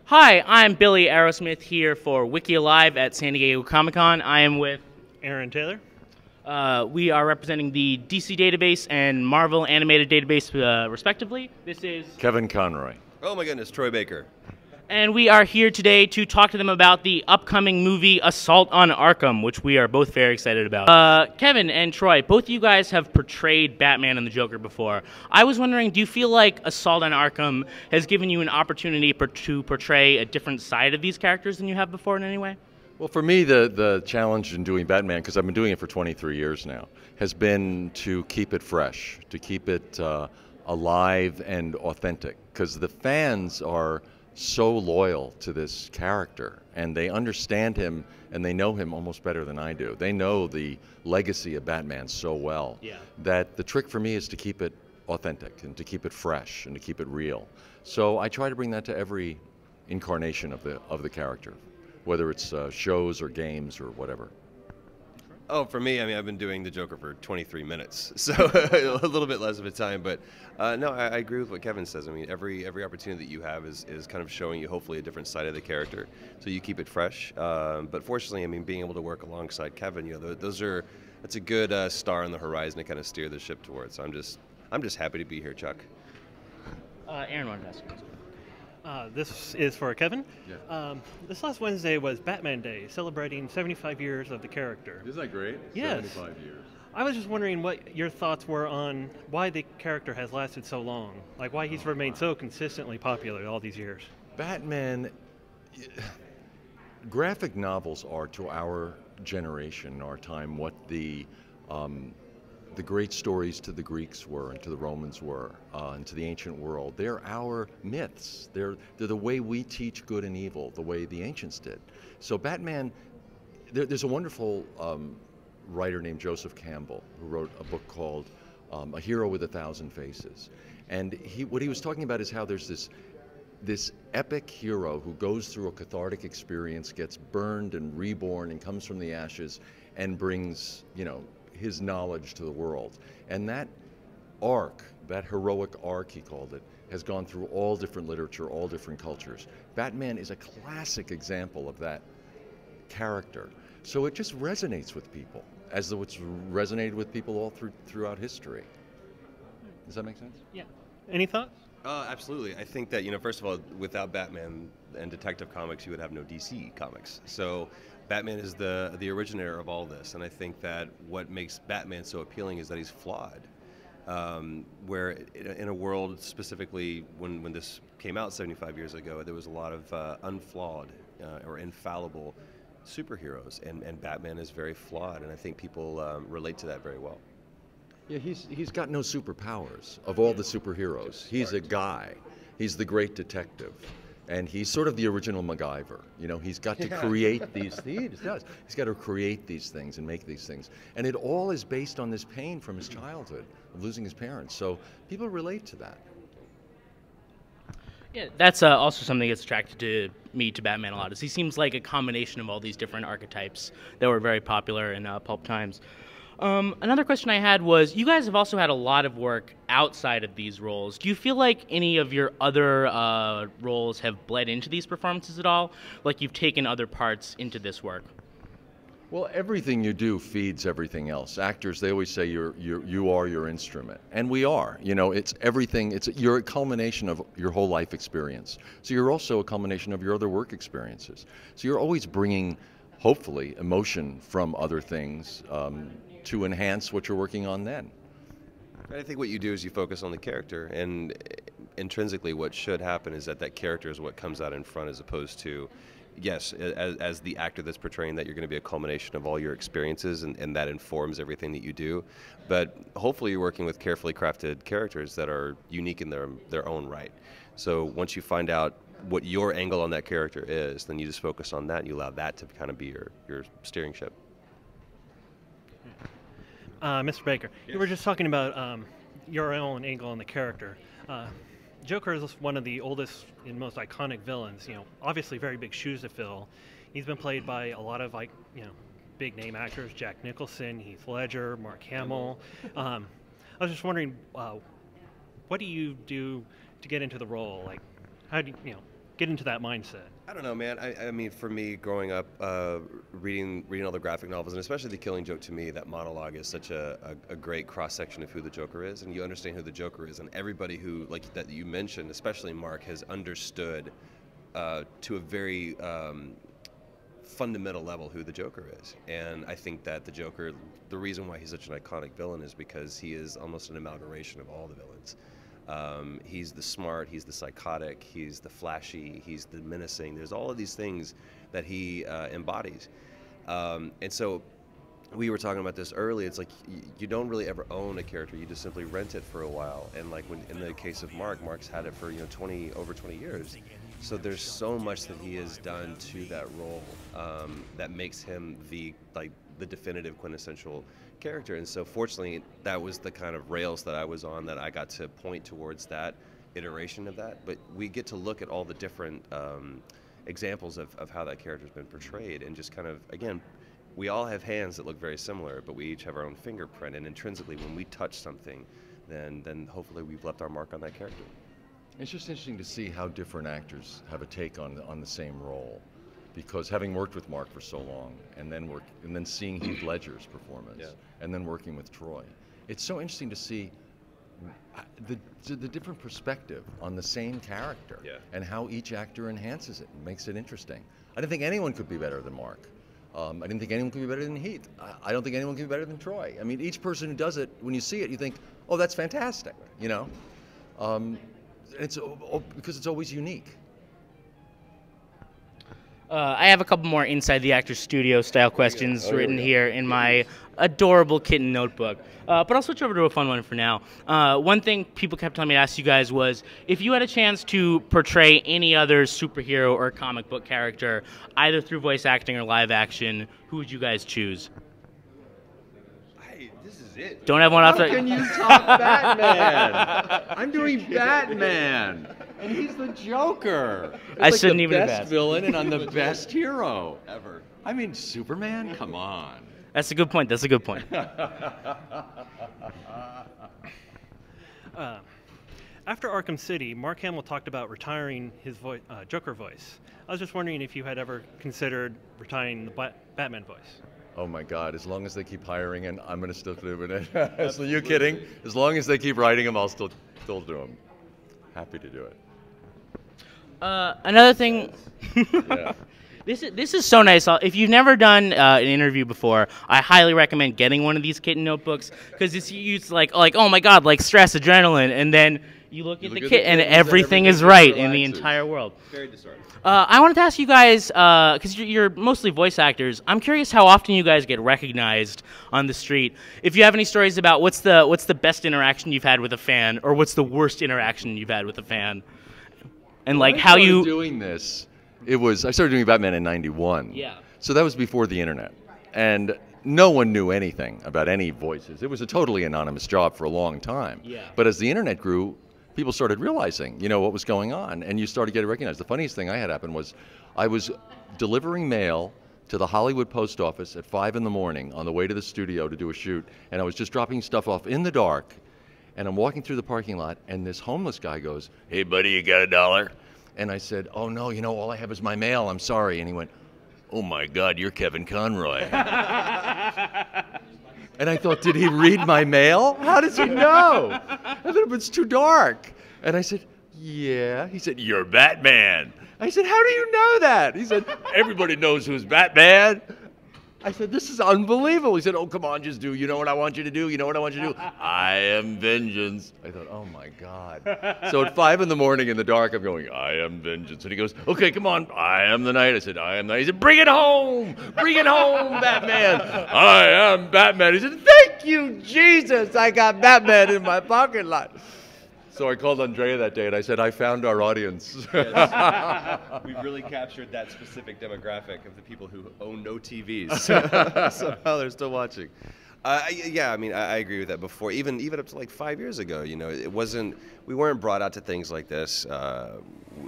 Hi, I'm Billy Aerosmith here for Wikia Live at San Diego Comic-Con. I am with Aaron Taylor. we are representing the DC database and Marvel animated database, respectively. This is Kevin Conroy. Oh my goodness, Troy Baker. And we are here today to talk to them about the upcoming movie Assault on Arkham, which we are both very excited about. Kevin and Troy, both of you guys have portrayed Batman and the Joker before. I was wondering, do you feel like Assault on Arkham has given you an opportunity to portray a different side of these characters than you have before in any way? Well, for me, the challenge in doing Batman, because I've been doing it for 23 years now, has been to keep it fresh, to keep it alive and authentic, because the fans are so loyal to this character, and they understand him and they know him almost better than I do. They know the legacy of Batman so well that the trick for me is to keep it authentic and to keep it fresh and to keep it real. So I try to bring that to every incarnation of the character, whether it's shows or games or whatever. Oh, for me, I mean, I've been doing the Joker for 23 minutes, so a little bit less of a time. But no, I agree with what Kevin says. I mean, every opportunity that you have is kind of showing you hopefully a different side of the character, so you keep it fresh. But fortunately, I mean, being able to work alongside Kevin, you know, that's a good star on the horizon to kind of steer the ship towards. So I'm just happy to be here, Chuck. Aaron wanted to ask you. This is for Kevin. Yeah. This last Wednesday was Batman Day, celebrating 75 years of the character. Isn't that great? Yes. 75 years. I was just wondering what your thoughts were on why the character has lasted so long, like why he's remained so consistently popular all these years. Batman, graphic novels are to our generation, our time, what the great stories to the Greeks were and to the Romans were and to the ancient world. They're our myths. They're the way we teach good and evil, the way the ancients did. So Batman, there's a wonderful writer named Joseph Campbell who wrote a book called A Hero with a Thousand Faces. And what he was talking about is how there's this epic hero who goes through a cathartic experience, gets burned and reborn and comes from the ashes and brings, you know, his knowledge to the world. And that arc, that heroic arc he called it, has gone through all different literature, all different cultures. Batman is a classic example of that character. So it just resonates with people, as though it's resonated with people all throughout history. Does that make sense? Yeah. Any thoughts? Absolutely. I think that, you know, first of all, without Batman and Detective Comics, you would have no DC Comics. So Batman is the originator of all this, and I think that what makes Batman so appealing is that he's flawed. Where in a world, specifically when this came out 75 years ago, there was a lot of unflawed or infallible superheroes, and Batman is very flawed, and I think people relate to that very well. Yeah, he's got no superpowers of all the superheroes. He's a guy. He's the great detective. And he's sort of the original MacGyver. You know, he's got to create these things. He's got to create these things and make these things. And it all is based on this pain from his childhood of losing his parents. So people relate to that. Yeah, that's also something that's attracted to me to Batman a lot. Is he seems like a combination of all these different archetypes that were very popular in pulp times. Another question I had was, you guys have also had a lot of work outside of these roles. Do you feel like any of your other roles have bled into these performances at all? Like you've taken other parts into this work? Well, everything you do feeds everything else. Actors, they always say you are your instrument, and we are. You know, it's everything. You're a culmination of your whole life experience. So you're also a culmination of your other work experiences. So you're always bringing, hopefully, emotion from other things to enhance what you're working on then. I think what you do is you focus on the character, and intrinsically what should happen is that character is what comes out in front, as opposed to, yes, as the actor that's portraying that, you're going to be a culmination of all your experiences, and that informs everything that you do. But hopefully you're working with carefully crafted characters that are unique in their own right. So once you find out what your angle on that character is, then you just focus on that, and you allow that to kind of be your steering ship. Mr. Baker, yes. You were just talking about your own angle on the character. Joker is one of the oldest and most iconic villains. You know, obviously very big shoes to fill. He's been played by a lot of big name actors: Jack Nicholson, Heath Ledger, Mark Hamill. I was just wondering, what do you do to get into the role? Like, how do you get into that mindset? I don't know, man. I mean, for me, growing up, reading all the graphic novels, and especially The Killing Joke, to me, that monologue is such a great cross-section of who the Joker is, and you understand who the Joker is, and everybody who, like that you mentioned, especially Mark, has understood to a very fundamental level who the Joker is. And I think that the Joker, the reason why he's such an iconic villain is because he is almost an amalgamation of all the villains. He's the smart, he's the psychotic, he's the flashy, he's the menacing. There's all of these things that he embodies. And so we were talking about this early. It's like you don't really ever own a character. You just simply rent it for a while. And like when, in the case of Mark, Mark's had it for over 20 years. So there's so much that he has done to that role that makes him the definitive quintessential character. And so fortunately, that was the kind of rails that I was on, that I got to point towards that iteration of that. But we get to look at all the different examples of how that character's been portrayed, and just kind of, again, we all have hands that look very similar, but we each have our own fingerprint, and intrinsically when we touch something, then hopefully we've left our mark on that character. It's just interesting to see how different actors have a take on the same role, because having worked with Mark for so long, and then seeing Heath Ledger's performance, and then working with Troy, it's so interesting to see the different perspective on the same character, and how each actor enhances it and makes it interesting. I didn't think anyone could be better than Mark. I didn't think anyone could be better than Heath. I don't think anyone can be better than Troy. I mean, each person who does it, when you see it, you think, oh, that's fantastic, you know? It's because it's always unique. I have a couple more Inside the Actors Studio style questions written here in my adorable kitten notebook. But I'll switch over to a fun one for now. One thing people kept telling me to ask you guys was, if you had a chance to portray any other superhero or comic book character, either through voice acting or live action, who would you guys choose? This is it. Don't have one off the... How can you top Batman? I'm doing Batman, and he's the Joker. I shouldn't even have the best asked. villain, and I'm the best hero Ever. I mean, Superman? Come on. That's a good point. That's a good point. After Arkham City, Mark Hamill talked about retiring his Joker voice. I was just wondering if you had ever considered retiring the Batman voice. Oh my God, as long as they keep hiring him, I'm going to still do it. So you kidding? As long as they keep writing him, I'll still do him. Happy to do it. Another thing... Yeah. This is so nice. If you've never done an interview before, I highly recommend getting one of these kitten notebooks, because it's like oh my God, like stress, adrenaline, and then you look at the kit and everything is right in the entire world. Very disorienting. I wanted to ask you guys, because you're mostly voice actors, I'm curious how often you guys get recognized on the street. If you have any stories about what's the best interaction you've had with a fan, or what's the worst interaction you've had with a fan, and like how you doing this. I started doing Batman in '91. Yeah. So that was before the internet, and no one knew anything about any voices. It was a totally anonymous job for a long time. Yeah. But as the internet grew, people started realizing, what was going on, and you started getting recognized. The funniest thing I had happen was, I was delivering mail to the Hollywood post office at 5 in the morning on the way to the studio to do a shoot, and I was just dropping stuff off in the dark, and I'm walking through the parking lot, and this homeless guy goes, "Hey buddy, you got $1?" And I said, "Oh no, all I have is my mail, I'm sorry." And he went, "Oh my God, you're Kevin Conroy." And I thought, did he read my mail? How does he know? I thought it was too dark. And I said, "Yeah." He said, "You're Batman." I said, "How do you know that?" He said, "Everybody knows who's Batman." I said, "This is unbelievable." He said, "Oh, come on, just do. You know what I want you to do? You know what I want you to do? I am vengeance." I thought, oh my God. So at 5 in the morning in the dark, I'm going, "I am vengeance." And he goes, "Okay, come on. I am the night." I said, "I am the night." He said, "Bring it home. Bring it home, Batman." "I am Batman." He said, "Thank you, Jesus. I got Batman in my parking lot." So I called Andrea that day and I said, "I found our audience." Yes. We've really captured that specific demographic of the people who own no TVs. Somehow they're still watching. Yeah, I mean, I agree with that. Before, even up to like 5 years ago, we weren't brought out to things like this.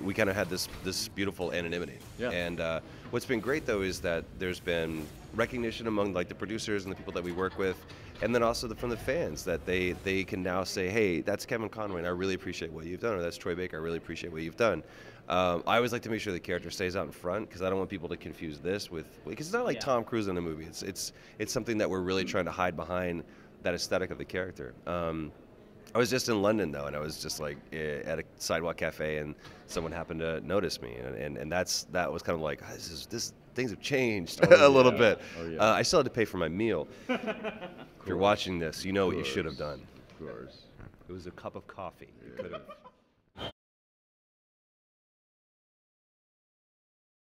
We kind of had this beautiful anonymity. Yeah. And what's been great though is that there's been recognition among like the producers and the people that we work with, and then also from the fans that they can now say, hey, that's Kevin Conroy, and I really appreciate what you've done, or that's Troy Baker, I really appreciate what you've done. I always like to make sure the character stays out in front because I don't want people to confuse this with, because it's not like Tom Cruise in a movie. It's something that we're really trying to hide behind that aesthetic of the character. I was just in London though, and I was just like at a sidewalk cafe, and someone happened to notice me, and that was kind of like this things have changed a little bit. Oh, yeah. I still had to pay for my meal. If you're watching this, you know what you should have done. Of course. It was a cup of coffee. You could have.